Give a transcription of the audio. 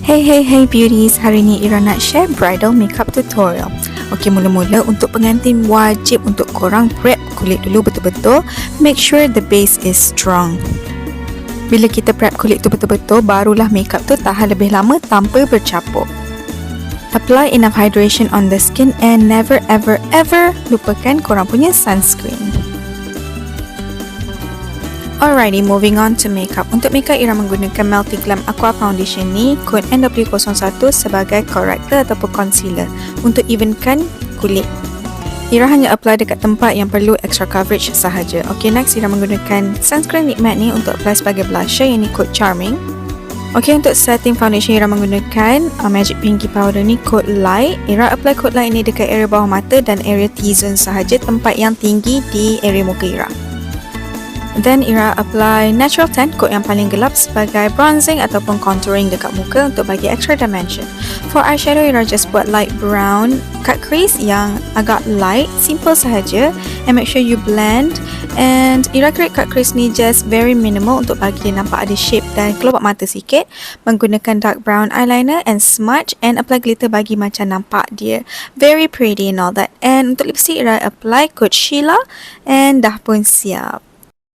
Hey beauties, hari ni Ira nak share bridal makeup tutorial. Okey, mula-mula untuk pengantin wajib untuk korang prep kulit dulu betul-betul. Make sure the base is strong. Bila kita prep kulit tu betul-betul, barulah makeup tu tahan lebih lama tanpa bercapuk. Apply enough hydration on the skin and never ever lupakan korang punya sunscreen. Alrighty, moving on to makeup. Untuk makeup, Ira menggunakan Multi Glam Aqua Foundation ni, kod NW01 sebagai corrector ataupun concealer untuk evenkan kulit. Ira hanya apply dekat tempat yang perlu extra coverage sahaja. Okay, next Ira menggunakan sunscreen lip matte ni untuk apply sebagai blusher, yang ni kod Charming. Okay, untuk setting foundation, Ira menggunakan Magic Pinky Powder ni kod Light. Ira apply kod Light ni dekat area bawah mata dan area T-zone sahaja, tempat yang tinggi di area muka Ira. Then Ira apply Natural Tan, kod yang paling gelap, sebagai bronzing ataupun contouring dekat muka untuk bagi extra dimension. For eyeshadow, Ira just buat light brown cut crease yang agak light, simple sahaja, and make sure you blend. And Ira create cut crease ni just very minimal untuk bagi dia nampak ada shape dan kelopak mata sikit. Menggunakan dark brown eyeliner and smudge and apply glitter bagi macam nampak dia very pretty and all that. And untuk lipstick, Ira apply kod Sheila and dah pun siap.